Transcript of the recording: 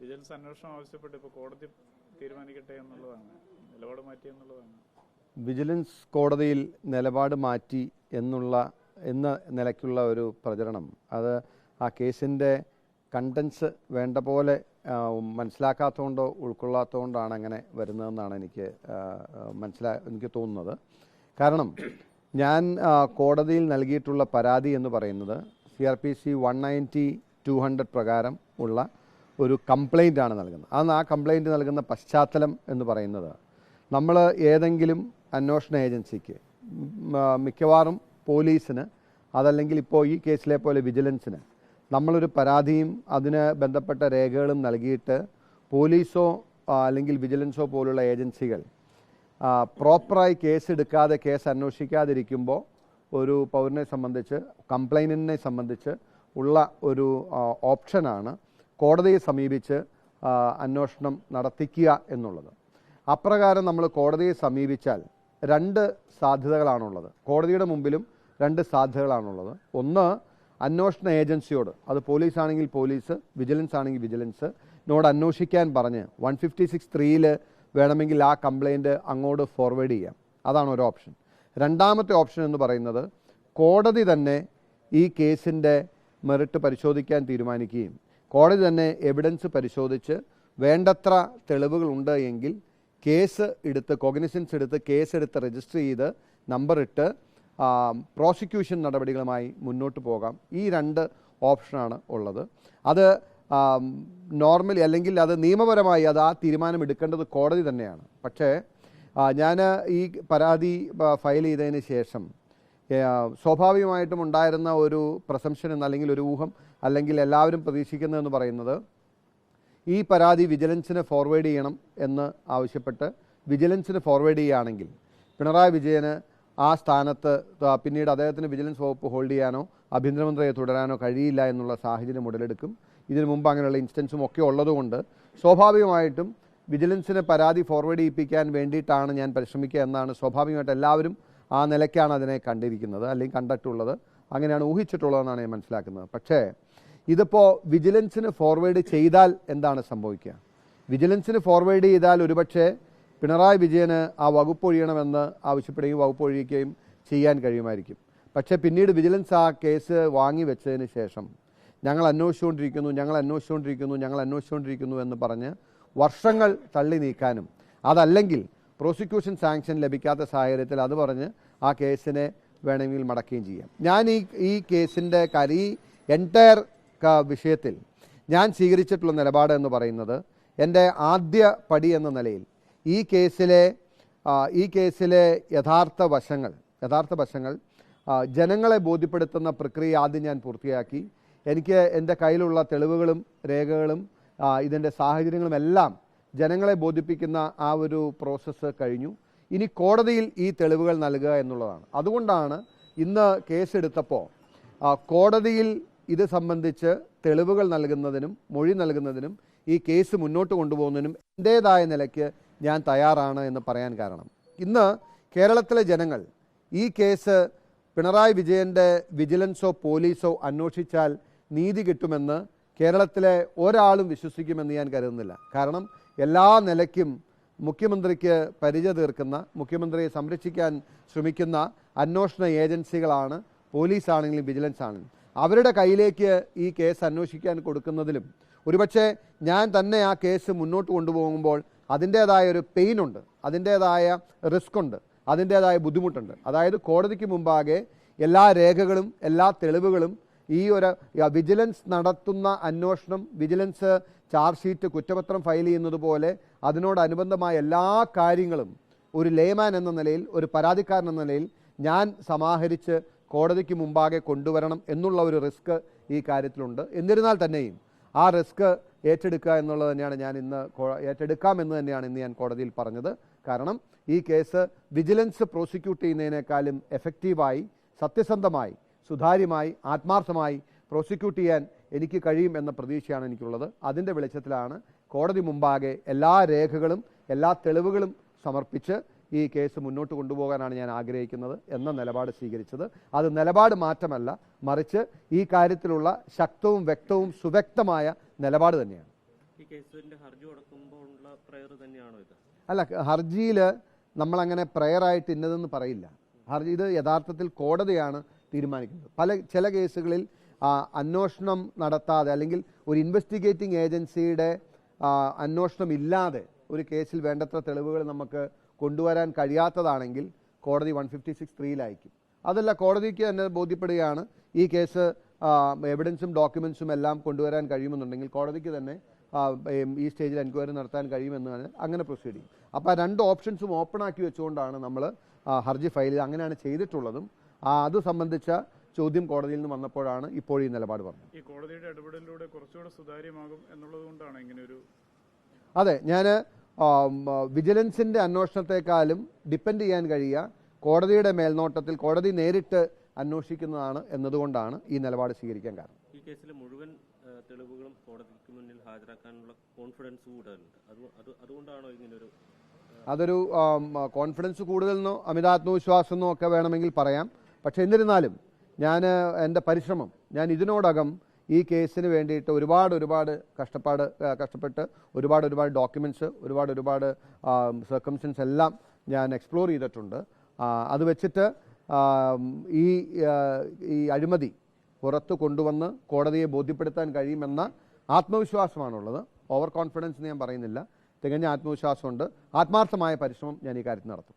Vigilance അന്വേഷണം ആവശ്യപ്പെട്ട് ഇപ്പോൾ കോടതി തീരുമാനിക്കട്ടെ എന്നുള്ളതാണ്, നിലപാട് മാറ്റി എന്നുള്ളതാണ്. വിജിലൻസ് കോടതിയിൽ നിലപാട് മാറ്റി എന്ന നിലയ്ക്കുള്ള ഒരു പ്രചരണം, അത് ആ കേസിൻ്റെ കണ്ടൻസ് വേണ്ട പോലെ മനസ്സിലാക്കാത്തതുകൊണ്ടോ ഉൾക്കൊള്ളാത്തതുകൊണ്ടാണ് അങ്ങനെ വരുന്നതെന്നാണ് എനിക്ക് തോന്നുന്നത്. കാരണം ഞാൻ കോടതിയിൽ നൽകിയിട്ടുള്ള പരാതി എന്ന് പറയുന്നത് CRPC 190-200 പ്രകാരം ഉള്ള ഒരു കംപ്ലൈൻ്റ് ആണ് നൽകുന്നത്. ആ കംപ്ലൈൻറ്റ് നൽകുന്ന പശ്ചാത്തലം എന്ന് പറയുന്നത്, നമ്മൾ ഏതെങ്കിലും അന്വേഷണ ഏജൻസിക്ക്, മിക്കവാറും പോലീസിന്, അതല്ലെങ്കിൽ ഇപ്പോൾ ഈ കേസിലെ പോലെ വിജിലൻസിന്, നമ്മളൊരു പരാതിയും അതിന് ബന്ധപ്പെട്ട രേഖകളും നൽകിയിട്ട് പോലീസോ അല്ലെങ്കിൽ വിജിലൻസോ പോലുള്ള ഏജൻസികൾ പ്രോപ്പറായി കേസ് എടുക്കാതെ, കേസ് അന്വേഷിക്കാതിരിക്കുമ്പോൾ ഒരു പൗരനെ സംബന്ധിച്ച്, കംപ്ലൈൻറ്റിനെ സംബന്ധിച്ച് ഉള്ള ഒരു ഓപ്ഷനാണ് കോടതിയെ സമീപിച്ച് അന്വേഷണം നടത്തിക്കുക എന്നുള്ളത്. അപ്രകാരം നമ്മൾ കോടതിയെ സമീപിച്ചാൽ രണ്ട് സാധ്യതകളാണുള്ളത്. കോടതിയുടെ മുമ്പിലും രണ്ട് സാധ്യതകളാണുള്ളത്. ഒന്ന്, അന്വേഷണ ഏജൻസിയോട്, അത് പോലീസാണെങ്കിൽ പോലീസ്, വിജിലൻസ് ആണെങ്കിൽ വിജിലൻസ് നോട് അന്വേഷിക്കാൻ പറഞ്ഞ് 156(3)ൽ വേണമെങ്കിൽ ആ കംപ്ലൈൻറ്റ് അങ്ങോട്ട് ഫോർവേഡ് ചെയ്യാം. അതാണ് ഒരു ഓപ്ഷൻ. രണ്ടാമത്തെ ഓപ്ഷൻ എന്ന് പറയുന്നത്, കോടതി തന്നെ ഈ കേസിൻ്റെ മെറിറ്റ് പരിശോധിക്കാൻ തീരുമാനിക്കുകയും കോടതി തന്നെ എവിഡൻസ് പരിശോധിച്ച് വേണ്ടത്ര തെളിവുകളുണ്ട് എങ്കിൽ കേസ് എടുത്ത്, കോഗ്നിസൻസ് എടുത്ത്, കേസെടുത്ത് രജിസ്റ്റർ ചെയ്ത് നമ്പർ ഇട്ട് പ്രോസിക്യൂഷൻ നടപടികളുമായി മുന്നോട്ട് പോകാം. ഈ രണ്ട് ഓപ്ഷനാണ് ഉള്ളത്. അത് നോർമലി, അല്ലെങ്കിൽ അത് നിയമപരമായി അത് ആ തീരുമാനം എടുക്കേണ്ടത് കോടതി തന്നെയാണ്. പക്ഷേ ഞാൻ ഈ പരാതി ഫയൽ ചെയ്തതിന് ശേഷം സ്വാഭാവികമായിട്ടും ഉണ്ടായിരുന്ന ഒരു പ്രസംഷൻ അല്ലെങ്കിൽ ഒരു ഊഹം, അല്ലെങ്കിൽ എല്ലാവരും പ്രതീക്ഷിക്കുന്നതെന്ന് പറയുന്നത്, ഈ പരാതി വിജിലൻസിന് ഫോർവേഡ് ചെയ്യണം എന്ന് ആവശ്യപ്പെട്ട് വിജിലൻസിന് ഫോർവേഡ് ചെയ്യുകയാണെങ്കിൽ പിണറായി വിജയന് ആ സ്ഥാനത്ത് പിന്നീട് അദ്ദേഹത്തിന് വിജിലൻസ് വകുപ്പ് ഹോൾഡ് ചെയ്യാനോ ആഭ്യന്തരമന്ത്രിയെ തുടരാനോ കഴിയില്ല എന്നുള്ള സാഹചര്യം ഉടലെടുക്കും. ഇതിനു മുമ്പ് അങ്ങനെയുള്ള ഇൻസ്റ്റൻസും ഒക്കെ ഉള്ളതുകൊണ്ട് സ്വാഭാവികമായിട്ടും വിജിലൻസിന് പരാതി ഫോർവേഡ് ചെയ്യിപ്പിക്കാൻ വേണ്ടിയിട്ടാണ് ഞാൻ പരിശ്രമിക്കുക എന്നാണ് സ്വാഭാവികമായിട്ട് എല്ലാവരും ആ നിലയ്ക്കാണ് അതിനെ കണ്ടിരിക്കുന്നത്, അല്ലെങ്കിൽ കണ്ടിട്ടുള്ളത്, അങ്ങനെയാണ് ഊഹിച്ചിട്ടുള്ളതെന്നാണ് ഞാൻ മനസ്സിലാക്കുന്നത്. പക്ഷേ ഇതിപ്പോൾ വിജിലൻസിന് ഫോർവേഡ് ചെയ്താൽ എന്താണ് സംഭവിക്കുക? വിജിലൻസിന് ഫോർവേഡ് ചെയ്താൽ ഒരുപക്ഷെ പിണറായി വിജയന് ആ വകുപ്പ് ഒഴിയണമെന്ന് ആവശ്യപ്പെടുകയും വകുപ്പ് ഒഴിയുകയും ചെയ്യാൻ കഴിയുമായിരിക്കും. പക്ഷേ പിന്നീട് വിജിലൻസ് ആ കേസ് വാങ്ങി വെച്ചതിന് ശേഷം ഞങ്ങൾ അന്വേഷിച്ചുകൊണ്ടിരിക്കുന്നു എന്ന് പറഞ്ഞ് വർഷങ്ങൾ തള്ളി നീക്കാനും, അതല്ലെങ്കിൽ പ്രോസിക്യൂഷൻ സാങ്ഷൻ ലഭിക്കാത്ത സാഹചര്യത്തിൽ അത് പറഞ്ഞ് ആ കേസിനെ വേണമെങ്കിൽ മടക്കുകയും ചെയ്യാം. ഞാൻ ഈ കേസിൻ്റെ ഈ എൻറ്റയർ വിഷയത്തിൽ ഞാൻ സ്വീകരിച്ചിട്ടുള്ള നിലപാട് എന്ന് പറയുന്നത്, എൻ്റെ ആദ്യ പടി എന്ന നിലയിൽ ഈ കേസിലെ യഥാർത്ഥ വശങ്ങൾ ജനങ്ങളെ ബോധ്യപ്പെടുത്തുന്ന പ്രക്രിയ ആദ്യം ഞാൻ പൂർത്തിയാക്കി. എനിക്ക് എൻ്റെ കയ്യിലുള്ള തെളിവുകളും രേഖകളും ഇതിൻ്റെ സാഹചര്യങ്ങളും എല്ലാം ജനങ്ങളെ ബോധിപ്പിക്കുന്ന ആ ഒരു പ്രോസസ്സ് കഴിഞ്ഞു. ഇനി കോടതിയിൽ ഈ തെളിവുകൾ നൽകുക എന്നുള്ളതാണ്. അതുകൊണ്ടാണ് ഇന്ന് കേസെടുത്തപ്പോൾ കോടതിയിൽ ഇത് സംബന്ധിച്ച് തെളിവുകൾ നൽകുന്നതിനും മൊഴി നൽകുന്നതിനും ഈ കേസ് മുന്നോട്ട് കൊണ്ടുപോകുന്നതിനും എൻ്റേതായ നിലയ്ക്ക് ഞാൻ തയ്യാറാണ് എന്ന് പറയാൻ കാരണം, ഇന്ന് കേരളത്തിലെ ജനങ്ങൾ ഈ കേസ് പിണറായി വിജയൻ്റെ വിജിലൻസോ പോലീസോ അന്വേഷിച്ചാൽ നീതി കിട്ടുമെന്ന് കേരളത്തിലെ ഒരാളും വിശ്വസിക്കുമെന്ന് ഞാൻ കരുതുന്നില്ല. കാരണം എല്ലാ നിലയ്ക്കും മുഖ്യമന്ത്രിക്ക് പരിചയ തീർക്കുന്ന, മുഖ്യമന്ത്രിയെ സംരക്ഷിക്കാൻ ശ്രമിക്കുന്ന അന്വേഷണ ഏജൻസികളാണ്, പോലീസാണെങ്കിലും വിജിലൻസ് ആണെങ്കിലും. അവരുടെ കയ്യിലേക്ക് ഈ കേസ് അന്വേഷിക്കാൻ കൊടുക്കുന്നതിലും ഒരുപക്ഷെ ഞാൻ തന്നെ ആ കേസ് മുന്നോട്ട് കൊണ്ടുപോകുമ്പോൾ അതിൻ്റേതായ ഒരു പെയിനുണ്ട്, അതിൻ്റേതായ റിസ്ക് ഉണ്ട്, അതിൻ്റേതായ ബുദ്ധിമുട്ടുണ്ട്. അതായത് കോടതിക്ക് മുമ്പാകെ എല്ലാ രേഖകളും എല്ലാ തെളിവുകളും ഈ ഒരു വിജിലൻസ് നടത്തുന്ന അന്വേഷണം, വിജിലൻസ് ചാർജ് ഷീറ്റ്, കുറ്റപത്രം ഫയൽ ചെയ്യുന്നത് പോലെ അതിനോടനുബന്ധമായ എല്ലാ കാര്യങ്ങളും ഒരു ലേമാൻ എന്ന നിലയിൽ, ഒരു പരാതിക്കാരൻ എന്ന നിലയിൽ ഞാൻ സമാഹരിച്ച് കോടതിക്ക് മുമ്പാകെ കൊണ്ടുവരണം എന്നുള്ള ഒരു റിസ്ക് ഈ കാര്യത്തിലുണ്ട്. എന്നിരുന്നാൽ തന്നെയും ആ റിസ്ക് ഏറ്റെടുക്കുക എന്നുള്ളത് തന്നെയാണ് ഏറ്റെടുക്കാമെന്ന് തന്നെയാണ് ഇന്ന് ഞാൻ കോടതിയിൽ പറഞ്ഞത്. കാരണം ഈ കേസ് വിജിലൻസ് പ്രോസിക്യൂട്ട് ചെയ്യുന്നതിനേക്കാളും എഫക്റ്റീവായി, സത്യസന്ധമായി, സുതാര്യമായി, ആത്മാർത്ഥമായി പ്രോസിക്യൂട്ട് ചെയ്യാൻ എനിക്ക് കഴിയും എന്ന പ്രതീക്ഷയാണ് എനിക്കുള്ളത്. അതിൻ്റെ വെളിച്ചത്തിലാണ് കോടതി മുമ്പാകെ എല്ലാ രേഖകളും എല്ലാ തെളിവുകളും സമർപ്പിച്ച് ഈ കേസ് മുന്നോട്ട് കൊണ്ടുപോകാനാണ് ഞാൻ ആഗ്രഹിക്കുന്നത് എന്ന നിലപാട് സ്വീകരിച്ചത്. അത് നിലപാട് മാറ്റമല്ല, മറിച്ച് ഈ കാര്യത്തിലുള്ള ശക്തവും വ്യക്തവും സുവ്യക്തമായ നിലപാട് തന്നെയാണ്. ഈ കേസിന്റെ ഹർജി കൊടുക്കുമ്പോഴുള്ള പ്രയർ തന്നെയാണോ ഇത്? അല്ല, ഹർജിയിൽ നമ്മളങ്ങനെ പ്രയറായിട്ട് ഇന്നതെന്ന് പറയില്ല. ഹർജി ഇത് യഥാർത്ഥത്തിൽ കോടതിയാണ് തീരുമാനിക്കുന്നത്. ചില കേസുകളിൽ അന്വേഷണം നടത്താതെ അല്ലെങ്കിൽ ഒരു ഇൻവെസ്റ്റിഗേറ്റിംഗ് ഏജൻസിയുടെ അന്വേഷണം ഇല്ലാതെ ഒരു കേസിൽ വേണ്ടത്ര തെളിവുകൾ നമുക്ക് കൊണ്ടുവരാൻ കഴിയാത്തതാണെങ്കിൽ കോടതി 156(3) അയക്കും. അതല്ല, കോടതിക്ക് തന്നെ ബോധ്യപ്പെടുകയാണ് ഈ കേസ് എവിഡൻസും ഡോക്യുമെൻസും എല്ലാം കൊണ്ടുവരാൻ കഴിയുമെന്നുണ്ടെങ്കിൽ കോടതിക്ക് തന്നെ ഈ സ്റ്റേജിൽ എൻക്വയറി നടത്താൻ കഴിയുമെന്ന് അങ്ങനെ പ്രൊസീഡ് ചെയ്യും. അപ്പോൾ ആ രണ്ട് ഓപ്ഷൻസും ഓപ്പൺ ആക്കി വെച്ചുകൊണ്ടാണ് നമ്മൾ ഹർജി ഫയൽ ചെയ്ത് അങ്ങനെയാണ് ചെയ്തിട്ടുള്ളതും. അത് സംബന്ധിച്ച ചോദ്യം കോടതിയിൽ നിന്ന് വന്നപ്പോഴാണ് ഇപ്പോൾ ഈ നിലപാട് പറഞ്ഞത്. ഈ കോടതിയുടെ ഇടപെടലിലൂടെ കുറച്ചുകൂടെ സുതാര്യമാകും എന്നുള്ളത് കൊണ്ടാണ് ഇങ്ങനെ ഒരു... അതെ, ഞാൻ വിജിലൻസിൻ്റെ അന്വേഷണത്തെക്കാളും ഡിപ്പെൻഡ് ചെയ്യാൻ കഴിയുക കോടതിയുടെ മേൽനോട്ടത്തിൽ കോടതി നേരിട്ട് അന്വേഷിക്കുന്നതാണ് എന്നതുകൊണ്ടാണ് ഈ നിലപാട് സ്വീകരിക്കാൻ കാരണം. ഈ കേസിലെ മുഴുവൻ തെളിവുകളും കോടതിക്ക് മുന്നിൽ ഹാജരാക്കാനുള്ള കോൺഫിഡൻസ് കൂടുതലുണ്ട്. അതുകൊണ്ടാണോ ഇങ്ങനൊരു... അതൊരു കോൺഫിഡൻസ് കൂടുതലെന്നോ അമിതാത്മവിശ്വാസം എന്നോ ഒക്കെ വേണമെങ്കിൽ പറയാം. പക്ഷേ എന്നിരുന്നാലും എൻ്റെ പരിശ്രമം, ഞാൻ ഇതിനോടകം ഈ കേസിന് വേണ്ടിയിട്ട് ഒരുപാട് കഷ്ടപ്പെട്ട് ഒരുപാട് ഡോക്യുമെൻറ്റ്സ് ഒരുപാട് സർക്കംസ്റ്റൻസ് എല്ലാം ഞാൻ എക്സ്പ്ലോർ ചെയ്തിട്ടുണ്ട്. അത് വെച്ചിട്ട് ഈ അഴിമതി പുറത്ത് കൊണ്ടുവന്ന് കോടതിയെ ബോധ്യപ്പെടുത്താൻ കഴിയുമെന്ന ആത്മവിശ്വാസമാണുള്ളത്. ഓവർ കോൺഫിഡൻസ് എന്ന് ഞാൻ പറയുന്നില്ല, തികഞ്ഞ ആത്മവിശ്വാസമുണ്ട്. ആത്മാർത്ഥമായ പരിശ്രമം ഞാൻ ഈ കാര്യത്തിൽ നടത്തും.